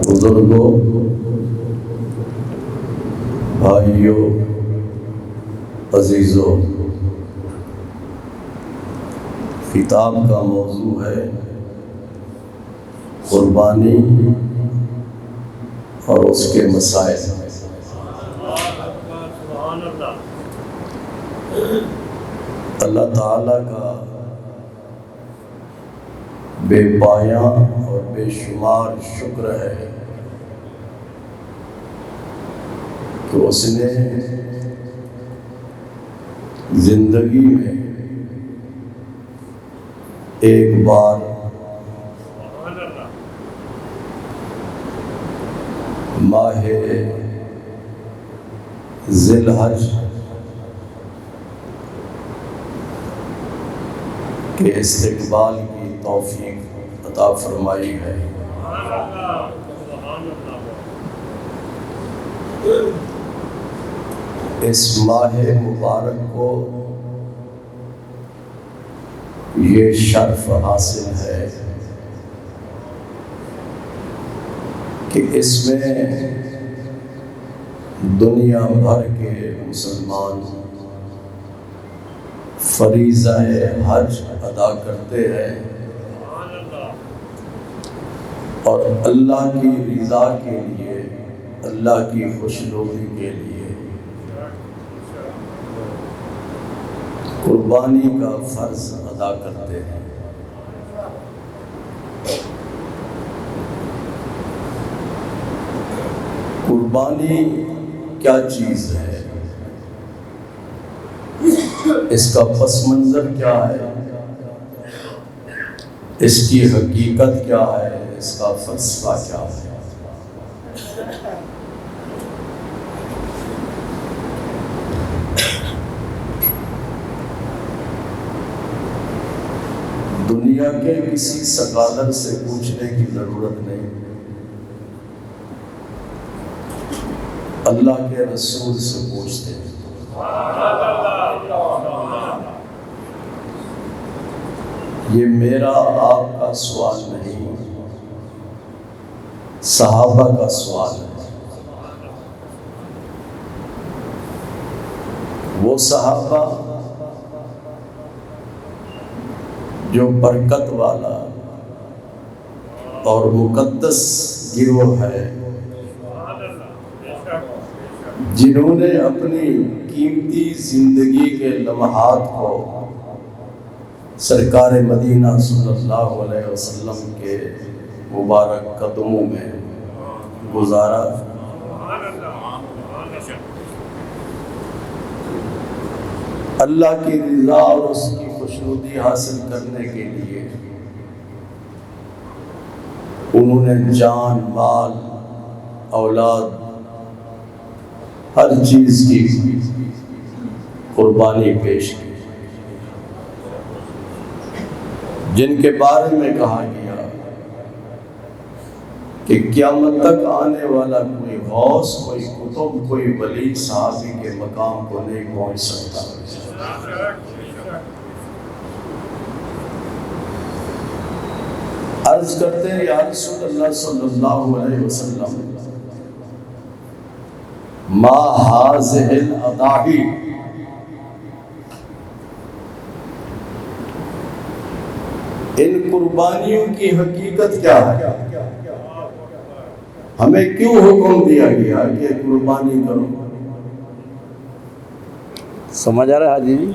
بزرگوں، بھائیوں، عزیزوں، کتاب کا موضوع ہے قربانی اور اس کے مسائل۔ اللہ تعالیٰ کا بے پایاں اور بے شمار شکر ہے کہ اس نے زندگی میں ایک بار ماہ ذی الحج کے استقبال کی توفیق عطا فرمائی ہے۔ اس ماہ مبارک کو یہ شرف حاصل ہے کہ اس میں دنیا بھر کے مسلمان فریضہ حج ادا کرتے ہیں اور اللہ کی رضا کے لیے، اللہ کی خوشنودی کے لیے قربانی کا فرض ادا کرتے ہیں۔ قربانی کیا چیز ہے؟ اس کا پس منظر کیا ہے؟ اس کی حقیقت کیا ہے؟ اس کا فلسفہ کیا ہے؟ دنیا کے کسی سکالر سے پوچھنے کی ضرورت نہیں، اللہ کے رسول سے پوچھتے ہیں۔ یہ میرا آپ کا سوال نہیں، صحابہ کا سوال ہے۔ وہ صحابہ جو برکت والا اور مقدس گروہ ہے، جنہوں نے اپنی قیمتی زندگی کے لمحات کو سرکار مدینہ صلی اللہ علیہ وسلم کے مبارک قدموں میں گزارا، اللہ کی رضا اور اس کی خوشنودی حاصل کرنے کے لیے انہوں نے جان، مال، اولاد، ہر چیز کی قربانی پیش کی، جن کے بارے میں کہا گیا کہ قیامت تک آنے والا کوئی غوث، کوئی قطب، کوئی ولی صحابی کے مقام کو نہیں پہنچ سکتا۔ عرض کرتے ہیں یا رسول اللہ صلی اللہ علیہ وسلم، ما ہذہ الاضاحی، ان قربانیوں کی حقیقت کیا ہے؟ ہمیں کیوں حکم دیا گیا کہ قربانی کرو؟ سمجھ آ رہا ہے حاجی جی؟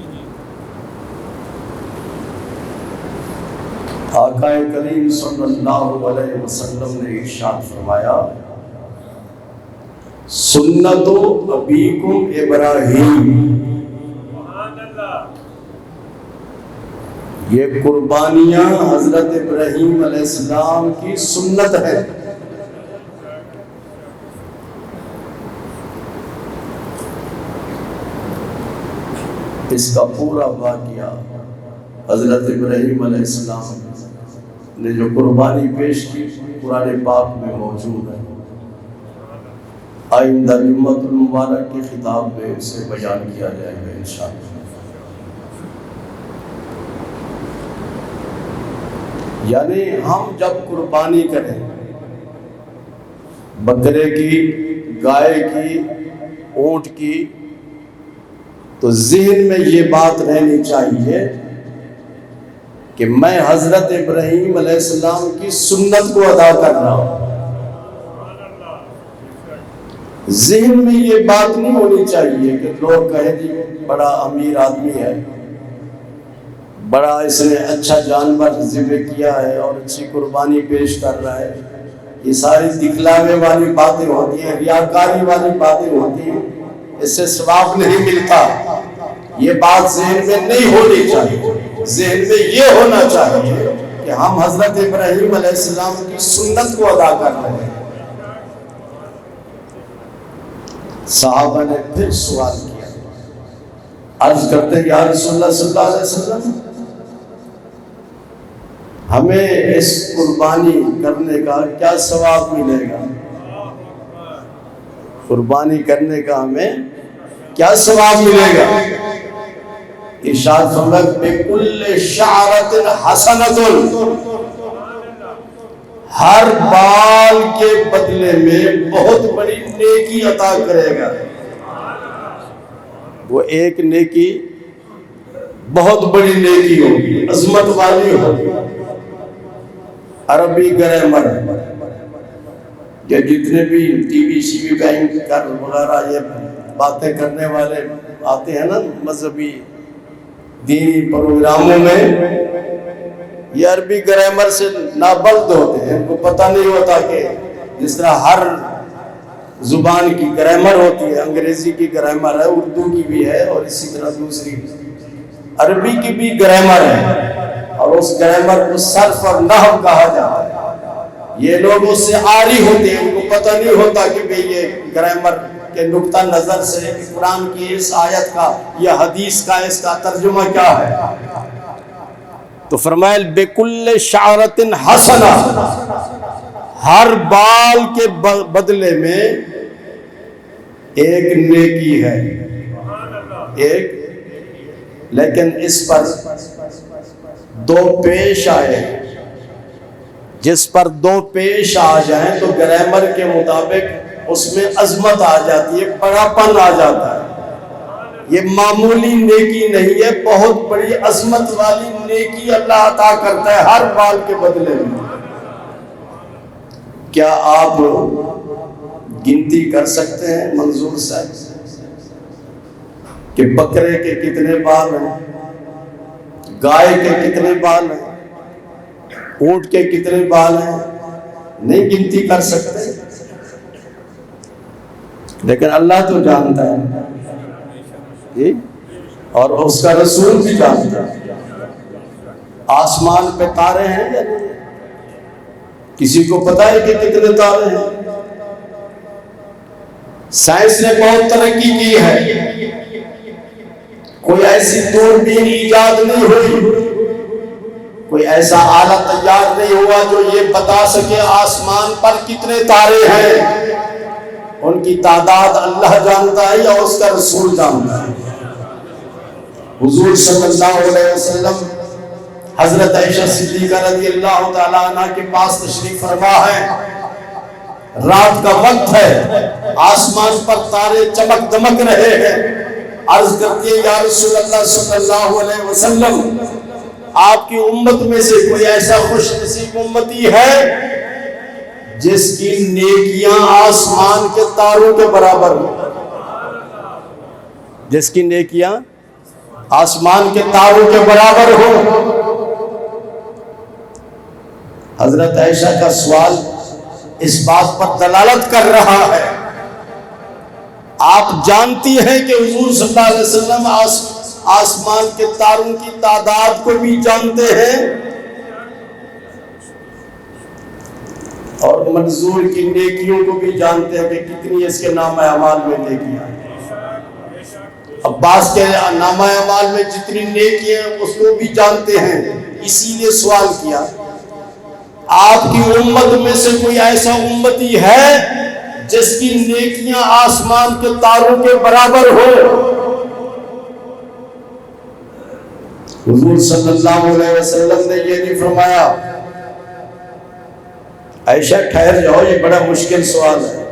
آقا کریم صلی اللہ علیہ وسلم نے ارشاد فرمایا، سنت ابیکم ابراہیم، یہ قربانیاں حضرت ابراہیم علیہ السلام کی سنت ہے۔ اس کا پورا واقعہ حضرت ابراہیم علیہ السلام نے جو قربانی پیش کی قرآن پاک میں موجود ہے۔ آئندہ جمعۃ المبارک کی خطاب میں اسے بیان کیا جائے گا انشاءاللہ۔ یعنی ہم جب قربانی کریں بکرے کی، گائے کی، اونٹ کی، تو ذہن میں یہ بات رہنی چاہیے کہ میں حضرت ابراہیم علیہ السلام کی سنت کو ادا کر رہا ہوں۔ ذہن میں یہ بات نہیں ہونی چاہیے کہ لوگ کہیں جی بڑا امیر آدمی ہے، بڑا اس نے اچھا جانور ذبح کیا ہے اور اچھی قربانی پیش کر رہا ہے۔ یہ ساری دکھلاوے والی باتیں ہوتی ہیں، ریاکاری والی باتیں ہوتی ہیں، اس سے ثواب نہیں ملتا۔ یہ بات ذہن میں نہیں ہونی چاہیے۔ ذہن میں یہ ہونا چاہیے کہ ہم حضرت ابراہیم علیہ السلام کی سنت کو ادا کر رہے ہیں۔ صحابہ نے پھر سوال کیا، عرض کرتے ہیں یا رسول اللہ صلی اللہ علیہ وسلم، ہمیں اس قربانی کرنے کا کیا ثواب ملے گا؟ قربانی کرنے کا ہمیں کیا ثواب ملے گا؟ ارشاد فرمایا بِكُلِّ شَعْرَةٍ حَسَنَةٌ، ہر بال کے بدلے میں بہت بڑی نیکی عطا کرے گا۔ وہ ایک نیکی بہت بڑی نیکی ہوگی، عظمت والی ہوگی۔ عربی گرامر یا جتنے بھی ٹی وی سی وی اینکر وغیرہ یہ باتیں کرنے والے آتے ہیں نا مذہبی دینی پروگراموں میں، یہ عربی گرامر سے نابلد ہوتے ہیں، ان کو پتہ نہیں ہوتا کہ جس طرح ہر زبان کی گرامر ہوتی ہے، انگریزی کی گرامر ہے، اردو کی بھی ہے، اور اسی طرح دوسری عربی کی بھی گرامر ہے، اور اس گرامر کو صرف اور نحو کہا جاتا ہے۔ یہ لوگ اس سے عاری ہوتے ہیں، ان کو پتہ نہیں ہوتا کہ بھئی یہ گرامر کے نقطہ نظر سے قرآن کی اس آیت کا یا حدیث کا اس کا ترجمہ کیا ہے۔ تو فرمایا بِكُلِّ شَعْرَةٍ حَسَنَةٍ، ہر بال کے بدلے میں ایک نیکی ہے، ایک، لیکن اس پر دو پیش آئے، جس پر دو پیش آ جائیں تو گرامر کے مطابق اس میں عظمت آ جاتی ہے، بڑاپن آ جاتا ہے۔ یہ معمولی نیکی نہیں ہے، بہت بڑی عظمت والی نیکی اللہ عطا کرتا ہے ہر بال کے بدلے میں۔ کیا آپ گنتی کر سکتے ہیں منظور صاحب کہ بکرے کے کتنے بال ہیں، گائے کے کتنے بال ہیں، اونٹ کے کتنے بال ہیں؟ نہیں گنتی کر سکتے، لیکن اللہ تو جانتا ہے جی، اور اس کا رسول بھی جانتا ہے۔ آسمان پہ تارے ہیں یا نہیں؟ کسی کو پتا ہے کہ کتنے تارے ہیں؟ سائنس نے بہت ترقی کی ہے، کوئی ایسی دوربین ایجاد نہیں ہوئی، کوئی ایسا آلہ تیار نہیں ہوا جو یہ بتا سکے آسمان پر کتنے تارے ہیں۔ ان کی تعداد اللہ جانتا ہے یا اس کا رسول جانتا ہے؟ حضور صلی اللہ علیہ وسلم حضرت عائشہ صدیقہ رضی اللہ تعالیٰ عنہ کے پاس تشریف فرما ہے، رات کا وقت ہے، آسمان پر تارے چمک دمک رہے ہیں، عرض کرتی ہے یا رسول اللہ صلی اللہ علیہ وسلم، آپ کی امت میں سے کوئی ایسا خوش نصیب امتی ہے جس کی نیکیاں آسمان کے تاروں کے برابر ہوں؟ جس کی نیکیاں آسمان کے تاروں کے برابر ہوں؟ حضرت عائشہ کا سوال اس بات پر دلالت کر رہا ہے۔ آپ جانتی ہیں کہ حضور صلی اللہ علیہ وسلم آسمان کے تاروں کی تعداد کو بھی جانتے ہیں اور منظور کی نیکیوں کو بھی جانتے ہیں کہ کتنی اس کے نامہ اعمال میں نیکیاں ہیں۔ عباس کے نامہ اعمال میں جتنی نیکیاں ہیں اس کو بھی جانتے ہیں، اسی لیے سوال کیا آپ کی امت میں سے کوئی ایسا امتی ہے جس کی نیکیاں آسمان کے تاروں کے برابر ہو؟ حضور صلی اللہ علیہ وسلم نے یہ نہیں فرمایا عائشہ ٹھہر جاؤ، یہ بڑا مشکل سوال ہے،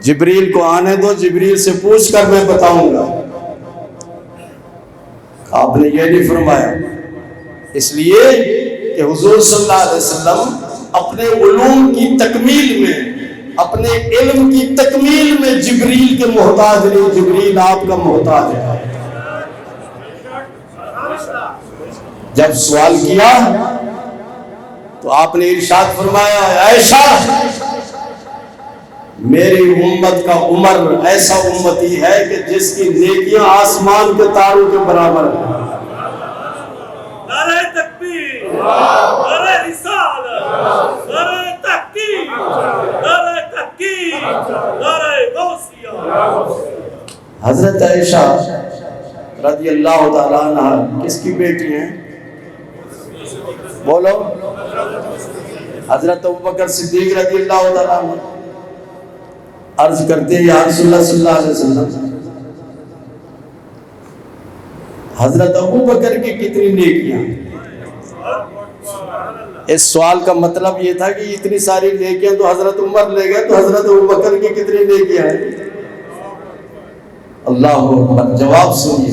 جبریل کو آنے دو، جبریل سے پوچھ کر میں بتاؤں گا۔ آپ نے یہ نہیں فرمایا، اس لیے کہ حضور صلی اللہ علیہ وسلم اپنے علوم کی تکمیل میں، اپنے علم کی تکمیل میں جبریل کے محتاج نہیں، جبریل آپ کا محتاج ہے۔ جب سوال کیا تو آپ نے ارشاد فرمایا، عائشہ میری امت کا عمر ایسا امتی ہے کہ جس کی نیکیاں آسمان کے تاروں کے برابر ہیں۔ نعرہ تکبیر، نعرہ رسالت، نعرہ تحقیق، نعرہ تحقیق، نعرہ غوثیہ۔ حضرت عائشہ رضی اللہ تعالیٰ عنہ کس کی بیٹی ہیں؟ بولو۔ حضرت ابوبکر صدیق رضی اللہ تعالیٰ عنہ۔ عرض کرتے ہیں یا رسول اللہ صلی اللہ علیہ وسلم، حضرت ابوبکر کی کتنی نیکیاں؟ اس سوال کا مطلب یہ تھا کہ اتنی ساری نیکیاں تو حضرت عمر لے گئے، تو حضرت ابوبکر کی کتنی نیکیاں ہیں؟ اللہ اکبر۔ جواب سنیے،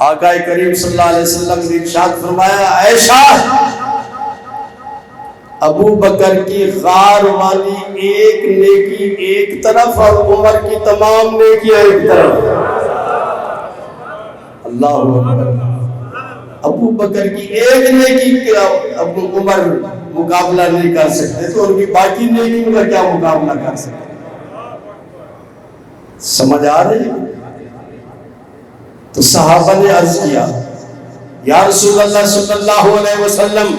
آقا کریم صلی اللہ علیہ وسلم نے ارشاد فرمایا، عائشہ ابو بکر کی غار والی ایک نیکی ایک طرف اور عمر کی تمام نیکیاں ایک طرف۔ اللہ اکبر۔ ابو بکر کی ایک نیکی کا ابو عمر مقابلہ نہیں کر سکتے، تو ان کی باقی نیکیوں کا کیا مقابلہ کر سکتے؟ سمجھ آ رہی ہے؟ تو صحابہ نے عرض کیا، یا رسول اللہ صلی اللہ علیہ وسلم،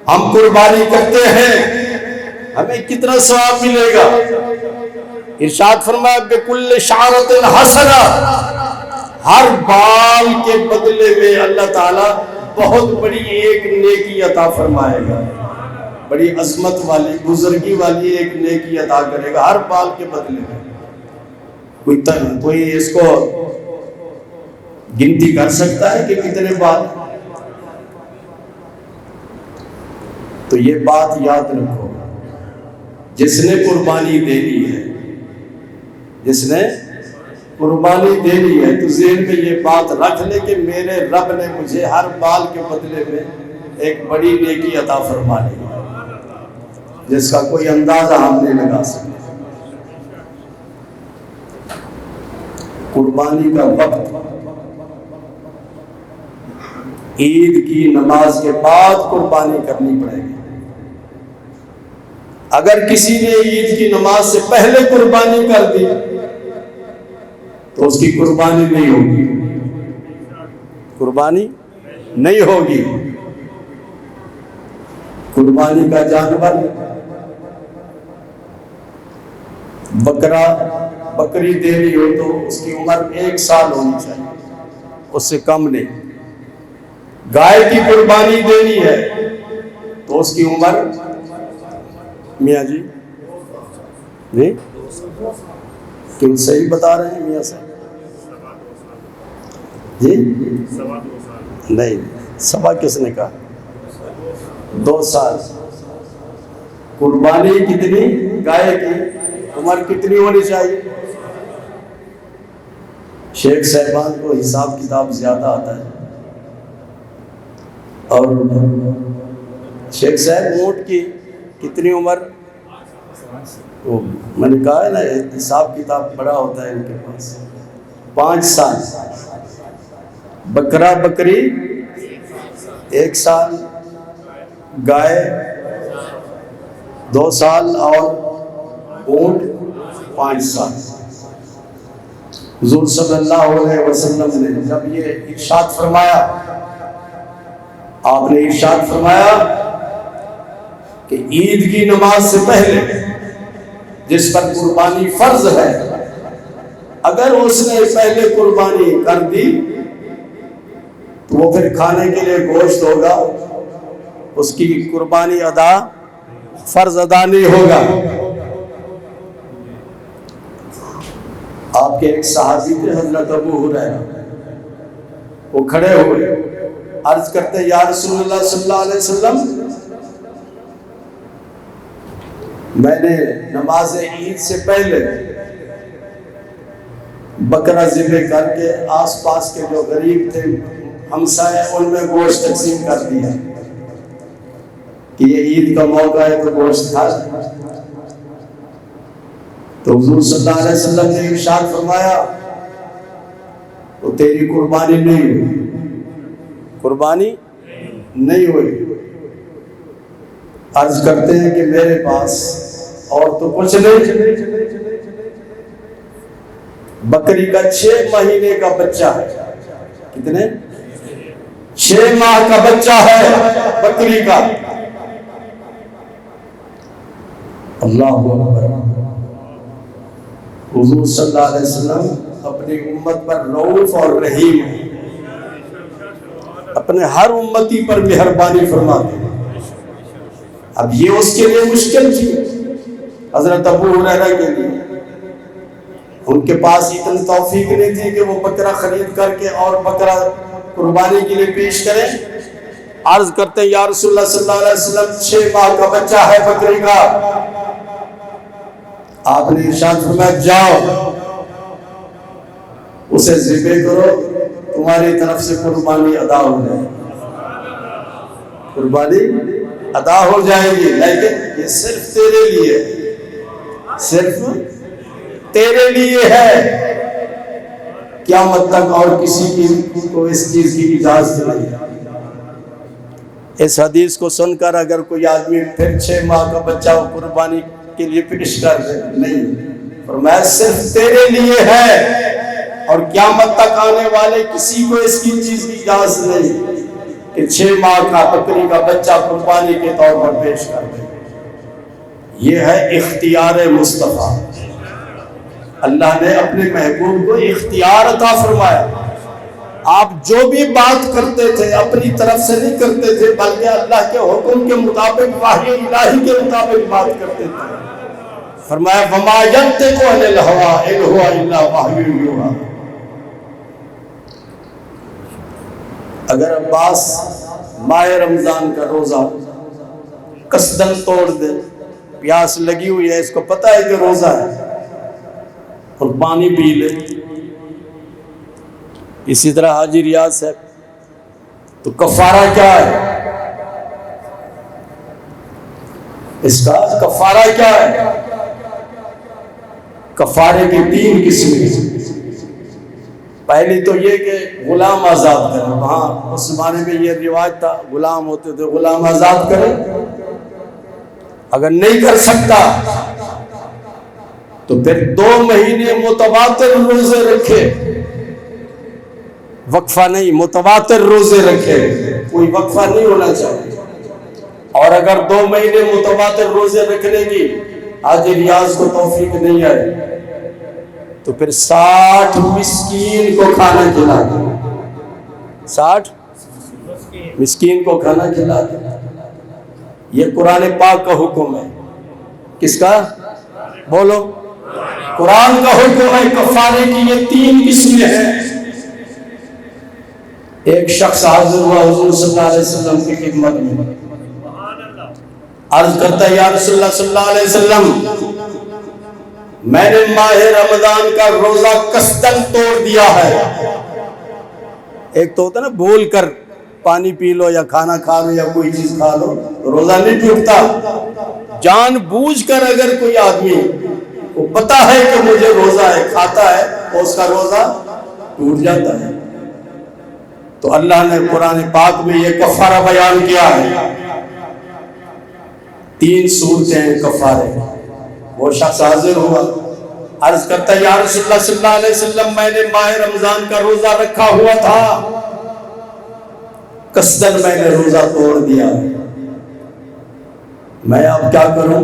ہم قربانی کرتے ہیں، ہمیں کتنا ثواب ملے گا؟ ارشاد فرمایا، بِكُلِّ شَعْرَةٍ حَسَنَةٍ، ہر بال کے بدلے میں اللہ تعالیٰ بہت بڑی ایک نیکی عطا فرمائے گا، بڑی عظمت والی بزرگی والی ایک نیکی عطا کرے گا ہر بال کے بدلے میں۔ کوئی اس کو گنتی کر سکتا ہے کہ کتنے بال؟ تو یہ بات یاد رکھو، جس نے قربانی دینی ہے، جس نے قربانی دینی ہے تو ذہن میں یہ بات رکھ لے کہ میرے رب نے مجھے ہر بال کے بدلے میں ایک بڑی نیکی عطا فرمانی ہے، جس کا کوئی اندازہ ہم نہیں لگا سکتے۔ قربانی کا وقت عید کی نماز کے بعد قربانی کرنی پڑے گی۔ اگر کسی نے عید کی نماز سے پہلے قربانی کر دی تو اس کی قربانی نہیں ہوگی، قربانی نہیں ہوگی۔ قربانی کا جانور بکری دینی ہو تو اس کی عمر 1 سال ہونی چاہیے، اس سے کم نہیں۔ گائے کی قربانی دینی ہے تو اس کی عمر، میاں جی کیوں صحیح بتا رہے ہیں میاں صاحب جی؟ نہیں، 2.25 کس نے کہا؟ 2 سال۔ قربانی کتنی؟ گائے کی عمر کتنی ہونی چاہیے؟ شیخ صاحبان کو حساب کتاب زیادہ آتا ہے، اور شیخ صاحب اونٹ کی کتنی عمر؟ میں نے کہا ہے نا، حساب کتاب بڑا ہوتا ہے ان کے پاس۔ 5 سال۔ بکری 1 سال، گائے 2 سال اور اونٹ 5 سال۔ حضور صلی اللہ علیہ وسلم نے جب یہ ارشاد فرمایا، آپ نے ارشاد فرمایا کہ عید کی نماز سے پہلے جس پر قربانی فرض ہے، اگر اس نے پہلے قربانی کر دی تو وہ پھر کھانے کے لیے گوشت ہوگا، اس کی قربانی فرض ادا نہیں ہوگا۔ آپ کے ایک صحابی تھے حضرت ابو ہریرہ، وہ کھڑے ہوئے، عرض کرتے یا رسول اللہ صلی اللہ علیہ وسلم، میں نے نماز عید سے پہلے بکرا ذبح کر کے آس پاس کے جو غریب تھے ہمسائے ان میں گوشت تقسیم کر دیا کہ یہ عید کا موقع ہے تو گوشت کھا لیں۔ تو حضور صلی اللہ علیہ وسلم نے ارشاد فرمایا تو تیری قربانی نہیں ہوئی، قربانی نہیں ہوئی۔ عرض کرتے ہیں کہ میرے پاس اور تو کچھ نہیں، بکری کا 6 مہینے کا بچہ ہے۔ کتنے؟ 6 ماہ کا بچہ ہے بکری کا۔ اللہ اکبر۔ حضور صلی اللہ علیہ وسلم اپنی امت پر رؤوف اور رحیم ہیں، اپنے ہر امتی پر مہربانی فرماتے ہیں۔ اب یہ اس کے لیے مشکل تھی، حضرت ابو ہریرہ کے لیے۔ ان کے پاس اتنی توفیق نہیں تھی کہ وہ بکرا خرید کر کے اور بکرا قربانی کے لیے پیش کریں۔ عرض کرتے ہیں یا رسول اللہ صلی اللہ علیہ وسلم 6 ماہ کا بچہ ہے بکری کا۔ آپ نے ارشاد فرمایا جاؤ اسے ذبح کرو، تمہاری طرف سے قربانی ادا ہو جائے گی، قربانی ادا ہو جائے گی، لیکن یہ صرف تیرے لیے، صرف تیرے لیے ہے، قیامت تک اور کسی کی کو اس چیز کی اجازت نہیں۔ اس حدیث کو سن کر اگر کوئی آدمی پھر 6 ماہ کا بچہ قربانی کے لیے پیش کر دے، نہیں، فرمایا صرف تیرے لیے ہے اور قیامت تک آنے والے کسی کو اس کی چیز کی اجازت نہیں کہ 6 ماہ کا بکری کا بچہ قربانی کے طور پر پیش کر دے۔ یہ ہے اختیار مصطفیٰ۔ اللہ نے اپنے محبوب کو اختیار عطا فرمایا۔ آپ جو بھی بات کرتے تھے اپنی طرف سے نہیں کرتے تھے، بلکہ اللہ کے حکم کے مطابق، وحی الہی کے مطابق بات کرتے تھے۔ فرمایا وَمَا يَنطِقُ عَنِ الْهَوَىٰ إِنْ هُوَ إِلَّا وَحْيٌ يُوحَىٰ۔ اگر عباس ماہ رمضان کا روزہ قصدن توڑ دے، پیاس لگی ہوئی ہے، اس کو پتہ ہے کہ روزہ ہے، اور پانی پی لے، اسی طرح حاجی ریاض ہے، تو کفارہ کیا ہے؟ اس کا کفارہ کیا ہے؟ کفارے کی 3 قسمیں۔ پہلی تو یہ کہ غلام آزاد کریں، وہاں اس زمانے میں یہ رواج تھا، غلام ہوتے تھے، غلام آزاد کریں۔ اگر نہیں کر سکتا تو پھر 2 مہینے متواتر روزے رکھے، وقفہ نہیں، متواتر روزے رکھے، کوئی وقفہ نہیں ہونا چاہیے۔ اور اگر 2 مہینے متواتر روزے رکھنے کی حاجی ریاض کو توفیق نہیں آئے تو پھر 60 مسکین کو کھانا کھلا دے، 60 مسکین کو کھانا کھلا دے۔ یہ قرآن پاک کا حکم ہے۔ کس کا؟ بولو، قرآن کا حکم ہے۔ کفارے کی یہ 3 قسمیں ہیں۔ ایک شخص حاضر ہوا حضور صلی اللہ علیہ وسلم کی خدمت میں، عرض کرتا ہے یا رسول اللہ صلی اللہ علیہ وسلم، میں نے ماہ رمضان کا روزہ قصدن توڑ دیا ہے۔ ایک تو ہوتا ہے نا بھول کر پانی پی لو یا کھانا کھا لو یا کوئی چیز کھا لو، روزہ نہیں ٹوٹتا۔ جان بوجھ کر اگر کوئی آدمی کو پتا ہے کہ مجھے روزہ ہے، کھاتا ہے، تو اس کا روزہ ٹوٹ جاتا ہے۔ تو اللہ نے قرآن پاک میں یہ کفارہ بیان کیا ہے۔ 3 صورتیں ہیں کفارے۔ وہ شخص حاضر ہوا، عرض کرتا ہے یا رسول اللہ صلی اللہ علیہ وسلم، میں نے ماہ رمضان کا روزہ رکھا ہوا تھا، قصدن میں نے روزہ توڑ دیا، میں اب کیا کروں؟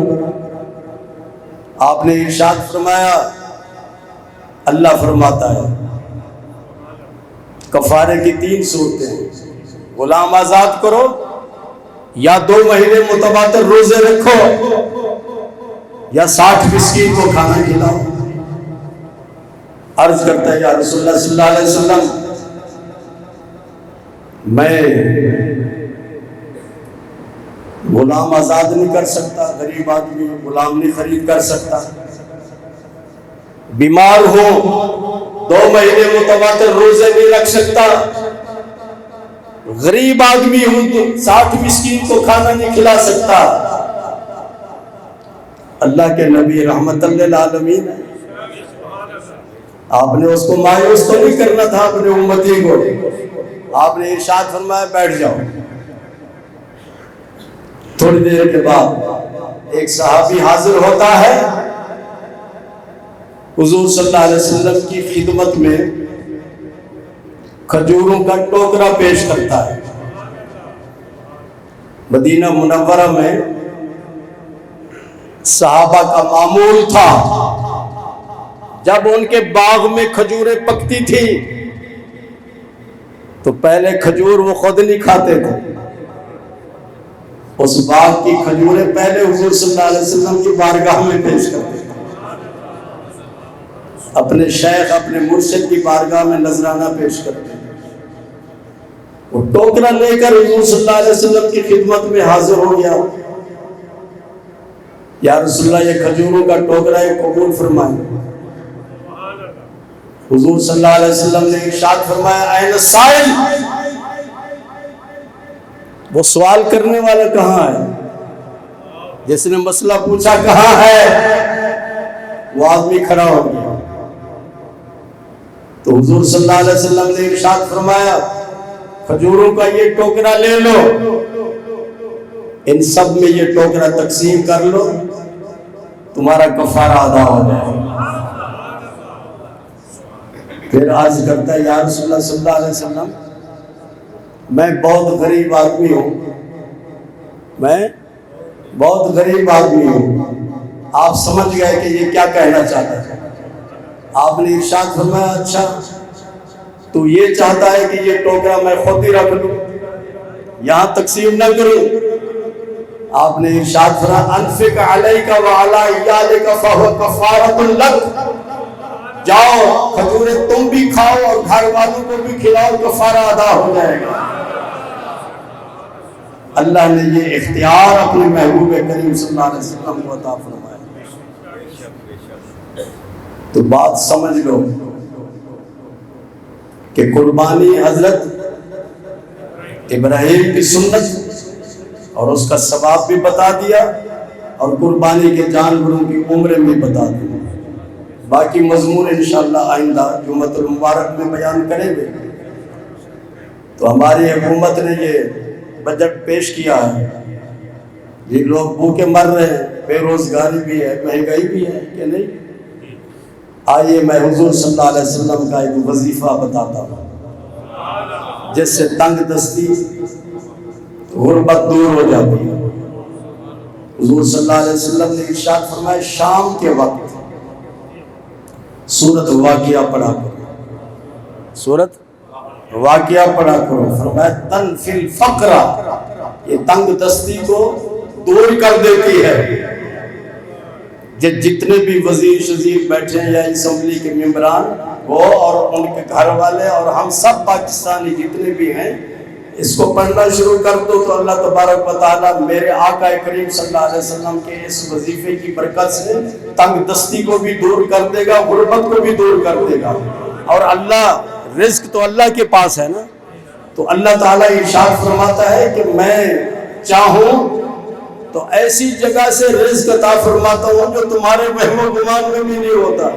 آپ نے ارشاد فرمایا، اللہ فرماتا ہے کفارے کی 3 صورتیں ہیں، غلام آزاد کرو یا 2 مہینے متواتر روزے رکھو یا 60 مسکین کو کھانا کھلاؤ۔ عرض کرتا ہے یا رسول اللہ صلی اللہ علیہ وسلم، غلام آزاد نہیں کر سکتا، غریب آدمی غلام نہیں خرید کر سکتا، بیمار ہو 2 مہینے متواتر روزے نہیں رکھ سکتا، غریب آدمی ہوں تو 60 مسکین کو کھانا نہیں کھلا سکتا۔ اللہ کے نبی رحمت للعالمین ہے، آپ نے اس کو مایوس تو نہیں کرنا تھا اپنے امتی کو، آپ نے ارشاد فرمایا بیٹھ جاؤ۔ تھوڑی دیر کے بعد ایک صحابی حاضر ہوتا ہے، حضور صلی اللہ علیہ وسلم کی خدمت میں کھجوروں کا ٹوکرا پیش کرتا ہے۔ مدینہ منورہ میں صحابہ کا معمول تھا جب ان کے باغ میں کھجوریں پکتی تھی تو پہلے کھجور وہ خود نہیں کھاتے تھے، اس باغ کی کھجوریں پہلے حضور صلی اللہ علیہ وسلم کی بارگاہ میں پیش کرتے تھے، اپنے شیخ اپنے مرشد کی بارگاہ میں نذرانہ پیش کرتے تھے۔ وہ ٹوکرا لے کر حضور صلی اللہ علیہ وسلم کی خدمت میں حاضر ہو گیا، یا رسول اللہ یہ کھجوروں کا ٹوکرا ہے، قبول فرمائیں۔ حضور صلی اللہ علیہ وسلم نے ارشاد فرمایا اين السائل، وہ سوال کرنے والا کہاں ہے؟ جس نے مسئلہ پوچھا کہاں ہے؟ وہ آدمی کھڑا ہو گیا تو حضور صلی اللہ علیہ وسلم نے ارشاد فرمایا کھجوروں کا یہ ٹوکرا لے لو، ان سب میں یہ ٹوکرا تقسیم کر لو، تمہارا کفارہ ادا ہو جائے۔ پھر عرض کرتا ہے یا رسول اللہ صلی اللہ علیہ وسلم میں بہت غریب آدمی ہوں، میں بہت غریب آدمی ہوں۔ آپ سمجھ گئے کہ یہ کیا کہنا چاہتا ہے، آپ نے ارشاد فرمایا اچھا تو یہ چاہتا ہے کہ یہ ٹوکرا میں خود ہی رکھ لوں، یہاں تقسیم نہ کروں؟ آپ نے ارشاد فرمایا انفق علیک وعلی عیالک فہو کفارۃ لک، جاؤ کھجوریں تم بھی کھاؤ اور گھر والوں کو بھی کھلاؤ، کفارہ ادا ہو جائے گا۔ اللہ نے یہ اختیار اپنے محبوب کریم صلی اللہ علیہ وسلم کو عطا فرمایا۔ تو بات سمجھ لو کہ قربانی حضرت ابراہیم کی سنت اور اس کا ثواب بھی بتا دیا، اور قربانی کے جانوروں کی عمریں بھی بتا دی۔ باقی مضمون انشاءاللہ آئندہ جمعۃ المبارک میں بیان کریں گے۔ تو ہماری حکومت نے یہ بجٹ پیش کیا ہے، یہ لوگ بھوکے مر رہے ہیں، بے روزگاری بھی ہے، مہنگائی بھی ہے کہ نہیں؟ آئیے میں حضور صلی اللہ علیہ وسلم کا ایک وظیفہ بتاتا ہوں جس سے تنگ دستی غربت دور ہو جاتی ہے۔ حضور صلی اللہ علیہ وسلم نے ارشاد فرمایا شام کے وقت سورت واقعہ پڑھا کرو، سورت واقعہ پڑھا کرو، فرمایا تنفی الفقر، یہ تنگ دستی کو دور کر دیتی ہے۔ جتنے بھی وزیر شزیر بیٹھے ہیں یا اسمبلی کے ممبران وہ اور ان کے گھر والے اور ہم سب پاکستانی جتنے بھی ہیں، اس کو پڑھنا شروع کر دو تو اللہ تبارک و تعالیٰ میرے آقا کریم صلی اللہ علیہ وسلم کے اس وظیفے کی برکت سے تنگ دستی کو بھی دور کر دے گا، غربت کو بھی دور کر دے گا۔ اور اللہ رزق تو اللہ کے پاس ہے نا، تو اللہ تعالیٰ ارشاد فرماتا ہے کہ میں چاہوں تو ایسی جگہ سے رزق عطا فرماتا ہوں جو تمہارے وہم و گمان میں بھی نہیں ہوتا۔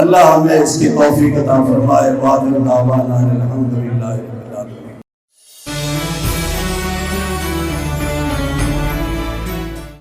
اللہ ہمیں اس کی توفیق عطا فرمائے۔ وآخر دعوانا الحمدللہ۔